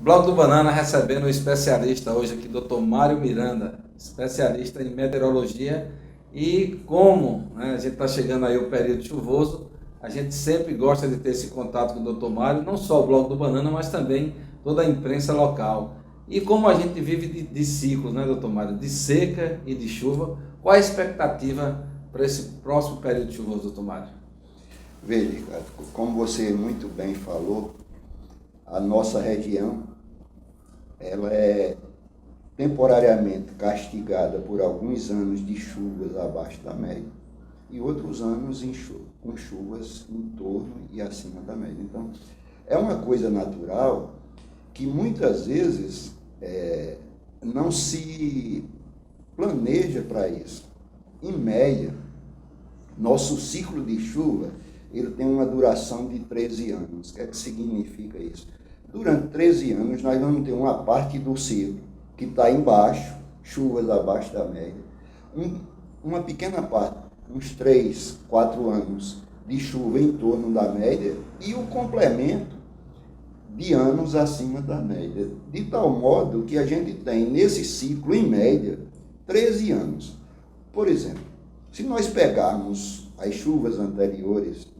Bloco do Banana recebendo um especialista hoje aqui, Dr. Mário Miranda, especialista em meteorologia. E como, né, a gente está chegando aí o período chuvoso, a gente sempre gosta de ter esse contato com o Dr. Mário, não só o Bloco do Banana, mas também toda a imprensa local. E como a gente vive de ciclos, né, Dr. Mário, de seca e de chuva, qual a expectativa para esse próximo período chuvoso, Dr. Mário? Veja, Ricardo, como você muito bem falou, a nossa região ela é temporariamente castigada por alguns anos de chuvas abaixo da média e outros anos com chuvas em torno e acima da média. Então, é uma coisa natural que muitas vezes não se planeja para isso. Em média, nosso ciclo de chuva ele tem uma duração de 13 anos. O que é que significa isso? Durante 13 anos, nós vamos ter uma parte do ciclo que está embaixo, chuvas abaixo da média, uma pequena parte, uns 3, 4 anos de chuva em torno da média e o complemento de anos acima da média, de tal modo que a gente tem nesse ciclo, em média, 13 anos. Por exemplo, se nós pegarmos as chuvas anteriores,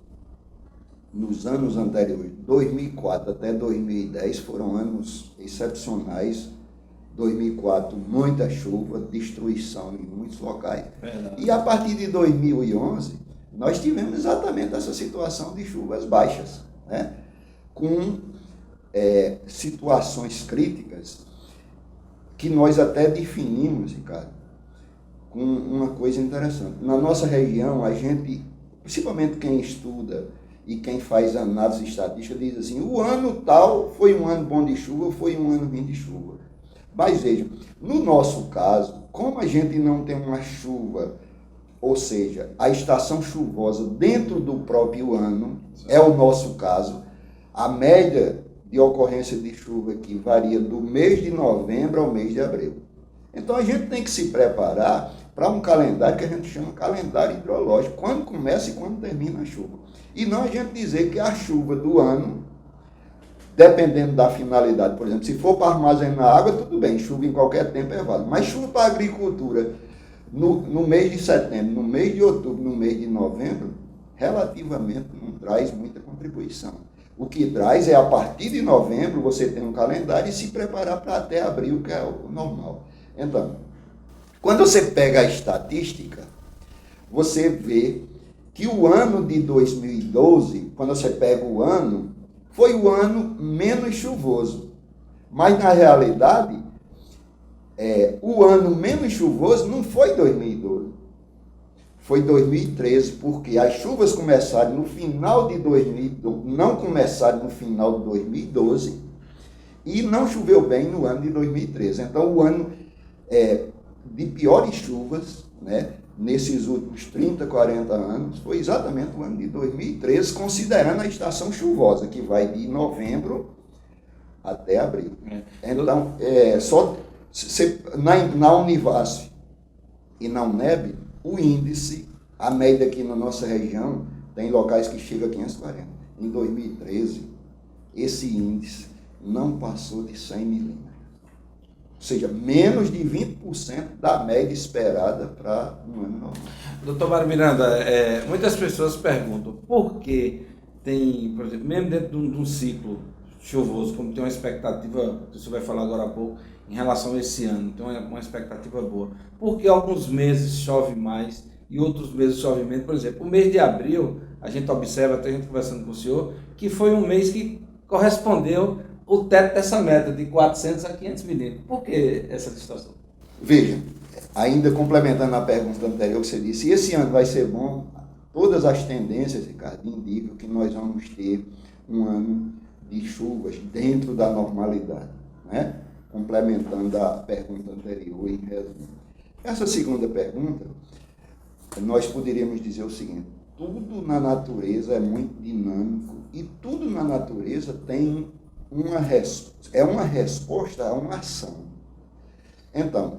nos anos anteriores, 2004 até 2010, foram anos excepcionais. 2004, muita chuva, destruição em muitos locais. Verdade. E a partir de 2011, nós tivemos exatamente essa situação de chuvas baixas, né? Com situações críticas que nós até definimos, Ricardo, com uma coisa interessante. Na nossa região, a gente, principalmente quem estuda e quem faz análise estatística, diz assim, o ano tal foi um ano bom de chuva, foi um ano ruim de chuva. Mas vejam, no nosso caso, como a gente não tem uma chuva, ou seja, a estação chuvosa dentro do próprio ano, é o nosso caso, a média de ocorrência de chuva aqui varia do mês de novembro ao mês de abril. Então a gente tem que se preparar para um calendário que a gente chama calendário hidrológico, quando começa e quando termina a chuva. E não a gente dizer que a chuva do ano, dependendo da finalidade, por exemplo, se for para armazenar água, tudo bem, chuva em qualquer tempo é válido. Mas chuva para a agricultura no mês de setembro, no mês de outubro, no mês de novembro, relativamente não traz muita contribuição. O que traz é, a partir de novembro, você ter um calendário e se preparar para até abril, que é o normal. Então, quando você pega a estatística, você vê que o ano de 2012, quando você pega o ano, foi o ano menos chuvoso. Mas, na realidade, o ano menos chuvoso não foi 2012. Foi 2013, porque as chuvas começaram no final de 2012, não começaram no final de 2012, e não choveu bem no ano de 2013. Então, o ano de piores chuvas, né, nesses últimos 30, 40 anos, foi exatamente o ano de 2013, considerando a estação chuvosa, que vai de novembro até abril. Então, na Univasf e na Uneb, o índice, a média aqui na nossa região, tem locais que chega a 540. Em 2013, esse índice não passou de 100 milímetros. Ou seja, menos de 20% da média esperada para um ano normal. Doutor Mário Miranda, muitas pessoas perguntam por que tem, por exemplo, mesmo dentro de um ciclo chuvoso, como tem uma expectativa, você vai falar agora há pouco, em relação a esse ano, então é uma expectativa boa. Por que alguns meses chove mais e outros meses chove menos? Por exemplo, o mês de abril, a gente observa, até a gente conversando com o senhor, que foi um mês que correspondeu o teto dessa meta, de 400 a 500 milímetros. Por que essa situação? Veja, ainda complementando a pergunta anterior que você disse, esse ano vai ser bom, todas as tendências, Ricardo, indicam que nós vamos ter um ano de chuvas dentro da normalidade, né? Complementando a pergunta anterior em resumo. Essa segunda pergunta, nós poderíamos dizer o seguinte, tudo na natureza é muito dinâmico e tudo na natureza tem uma resposta a uma ação. Então,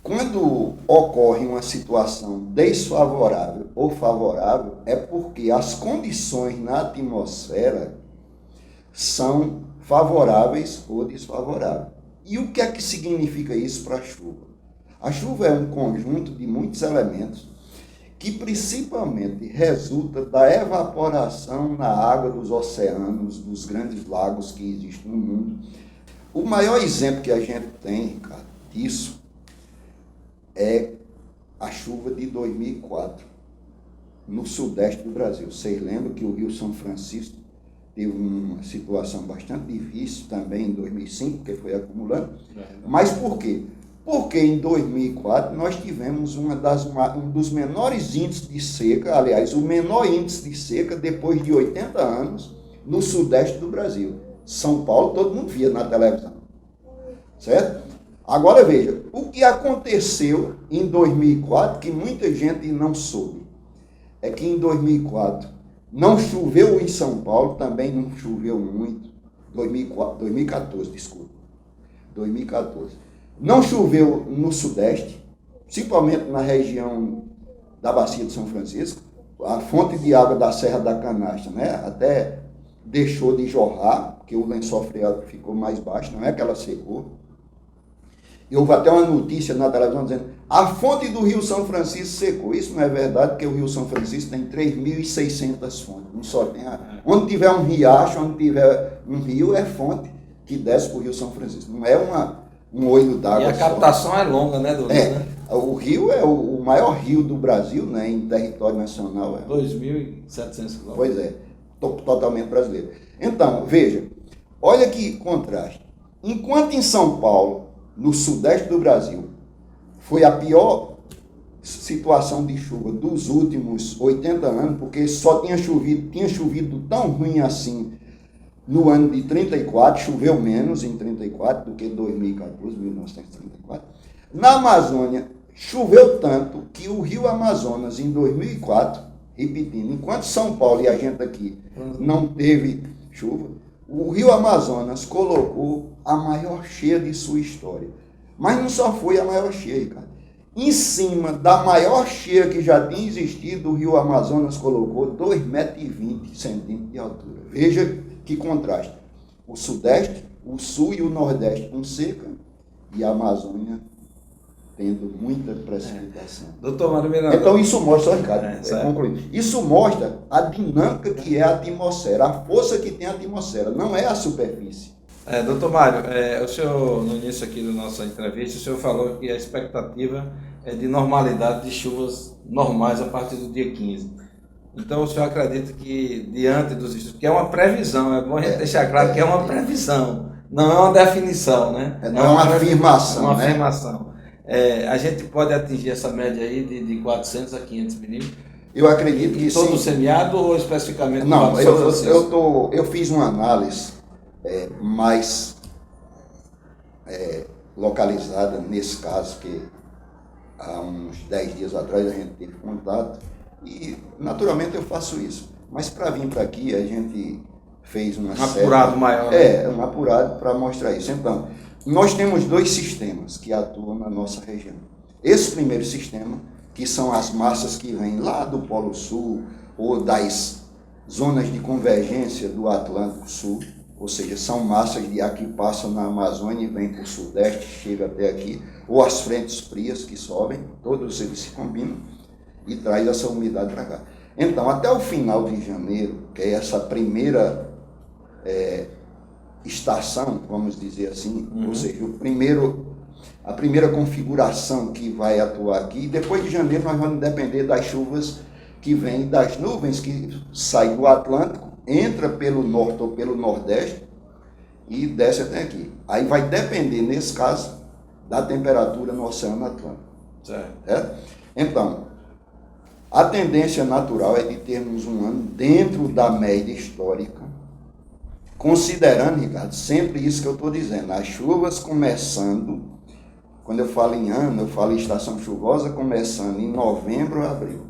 quando ocorre uma situação desfavorável ou favorável, é porque as condições na atmosfera são favoráveis ou desfavoráveis. E o que é que significa isso para a chuva? A chuva é um conjunto de muitos elementos que principalmente resulta da evaporação na água dos oceanos, dos grandes lagos que existem no mundo. O maior exemplo que a gente tem, Ricardo, disso é a chuva de 2004, no sudeste do Brasil. Vocês lembram que o Rio São Francisco teve uma situação bastante difícil também em 2005, porque foi acumulando. Mas por quê? Porque em 2004 nós tivemos um dos menores índices de seca, aliás, o menor índice de seca depois de 80 anos no sudeste do Brasil. São Paulo, todo mundo via na televisão. Certo? Agora veja, o que aconteceu em 2004, que muita gente não soube, é que em 2004 não choveu em São Paulo, também não choveu muito, 2014, desculpa, 2014. Não choveu no Sudeste, principalmente na região da Bacia de São Francisco, a fonte de água da Serra da Canastra, né, até deixou de jorrar, porque o lençol freático ficou mais baixo, não é que ela secou. E houve até uma notícia na televisão dizendo a fonte do Rio São Francisco secou. Isso não é verdade, porque o Rio São Francisco tem 3.600 fontes. Não só tem onde tiver um riacho, onde tiver um rio, é fonte que desce para o Rio São Francisco. Não é um olho d'água. E a captação é longa, né, do rio? Né? O rio é o maior rio do Brasil, né, em território nacional. 2.700 quilômetros. Pois é, totalmente brasileiro. Então, veja, olha que contraste. Enquanto em São Paulo, no sudeste do Brasil, foi a pior situação de chuva dos últimos 80 anos, porque só tinha chovido tão ruim assim no ano de 34, choveu menos em 34 do que 2014, 1934. Na Amazônia, choveu tanto que o rio Amazonas, em 2004, repetindo, enquanto São Paulo e a gente aqui não teve chuva, o rio Amazonas colocou a maior cheia de sua história. Mas não só foi a maior cheia, cara. Em cima da maior cheia que já tinha existido, o rio Amazonas colocou 2,20 m de altura. Veja que contraste. O Sudeste, o Sul e o Nordeste com seca e a Amazônia tendo muita precipitação. Doutor Mário Miranda. Então isso mostra, Ricardo, concluindo. Isso mostra a dinâmica que é a atmosfera, a força que tem a atmosfera, não é a superfície. Doutor Mário, o senhor, no início aqui da nossa entrevista, o senhor falou que a expectativa é de normalidade de chuvas normais a partir do dia 15. Então o senhor acredita que, diante dos estudos, que é uma previsão, é bom a gente deixar claro que é uma previsão, não é uma definição, né? Não é uma afirmação. Uma afirmação. A gente pode atingir essa média aí de 400 a 500 milímetros? Eu acredito que todo sim. semiado ou especificamente? Não, eu fiz uma análise mais localizada nesse caso, que há uns 10 dias atrás a gente teve contato, e naturalmente eu faço isso. Mas para vir para aqui a gente fez um apurado maior. Um apurado para mostrar isso. Então, nós temos 2 sistemas que atuam na nossa região. Esse primeiro sistema, que são as massas que vêm lá do Polo Sul ou das zonas de convergência do Atlântico Sul, ou seja, são massas de ar que passam na Amazônia e vêm para o Sudeste, chega até aqui, ou as frentes frias que sobem, todos eles se combinam e traz essa umidade para cá. Então, até o final de janeiro, que é essa primeira estação, vamos dizer assim, ou seja, a primeira configuração que vai atuar aqui, e depois de janeiro nós vamos depender das chuvas que vêm das nuvens que saem do Atlântico, entra pelo norte ou pelo nordeste e desce até aqui. Aí vai depender, nesse caso, da temperatura no Oceano Atlântico. Certo? Então, a tendência natural é de termos um ano dentro da média histórica, considerando, Ricardo, sempre isso que eu estou dizendo, as chuvas começando, quando eu falo em ano, eu falo em estação chuvosa, começando em novembro ou abril.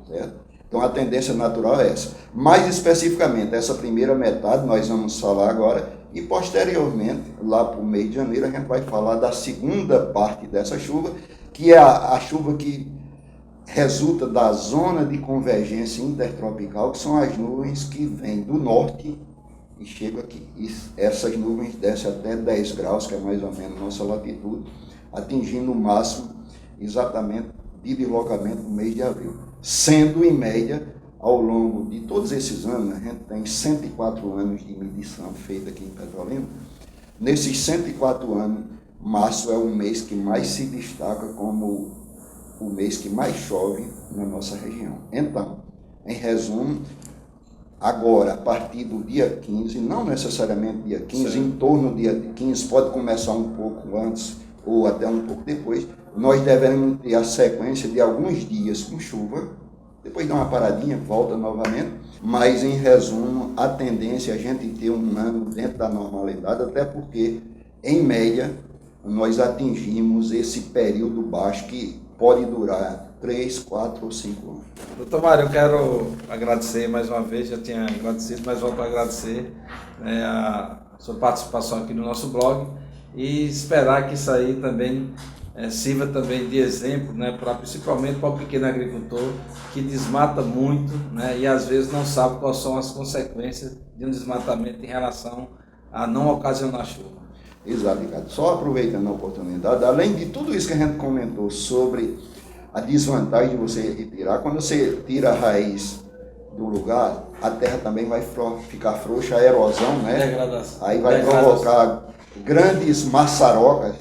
Certo? Então a tendência natural é essa. Mais especificamente, essa primeira metade nós vamos falar agora, e posteriormente, lá para o mês de janeiro, a gente vai falar da segunda parte dessa chuva, que é a chuva que resulta da zona de convergência intertropical, que são as nuvens que vêm do norte e chego aqui. E essas nuvens descem até 10 graus, que é mais ou menos nossa latitude, atingindo o máximo exatamente de deslocamento no mês de abril. Sendo, em média, ao longo de todos esses anos, a gente tem 104 anos de medição feita aqui em Petrolina. Nesses 104 anos, março é o mês que mais se destaca como o mês que mais chove na nossa região. Então, em resumo, agora, a partir do dia 15, não necessariamente dia 15, em torno do dia 15, pode começar um pouco antes ou até um pouco depois, nós devemos ter a sequência de alguns dias com chuva, depois dá uma paradinha, volta novamente, mas em resumo, a tendência é a gente ter um ano dentro da normalidade, até porque, em média, nós atingimos esse período baixo que pode durar 3, 4 ou 5 anos. Doutor Mário, eu quero agradecer mais uma vez, já tinha agradecido, mas volto a agradecer a sua participação aqui no nosso blog e esperar que isso aí também sirva também de exemplo, principalmente para o pequeno agricultor que desmata muito, e às vezes não sabe quais são as consequências de um desmatamento em relação a não ocasionar chuva. Exato, Ricardo. Só aproveitando a oportunidade, além de tudo isso que a gente comentou sobre a desvantagem de você retirar, quando você tira a raiz do lugar, a terra também vai ficar frouxa, a erosão, Degradação. Aí vai provocar grandes maçarocas,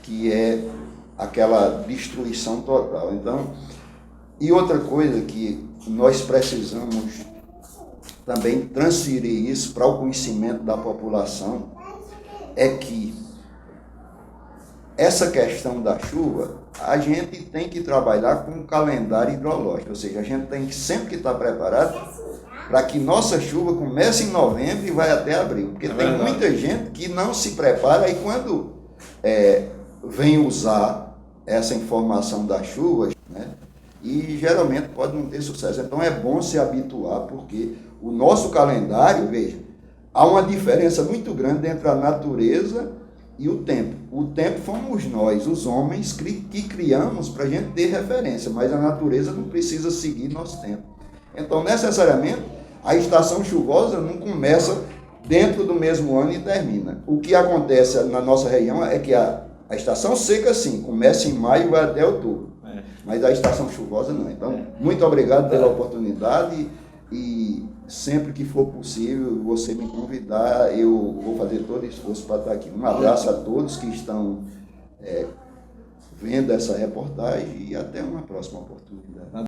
que é aquela destruição total. Então, e outra coisa que nós precisamos também transferir isso para o conhecimento da população é que essa questão da chuva, a gente tem que trabalhar com um calendário hidrológico, ou seja, a gente tem que sempre estar preparado para que nossa chuva comece em novembro e vai até abril, porque tem muita gente que não se prepara e quando vem usar essa informação das chuvas, e geralmente pode não ter sucesso. Então é bom se habituar, porque o nosso calendário, veja, há uma diferença muito grande entre a natureza e o tempo. O tempo fomos nós, os homens, que criamos para a gente ter referência, mas a natureza não precisa seguir nosso tempo. Então, necessariamente, a estação chuvosa não começa dentro do mesmo ano e termina. O que acontece na nossa região é que a estação seca, sim, começa em maio e vai até outubro. Mas a estação chuvosa não. Então, muito obrigado pela oportunidade e sempre que for possível você me convidar, eu vou fazer todo esforço para estar aqui. Um abraço a todos que estão vendo essa reportagem e até uma próxima oportunidade.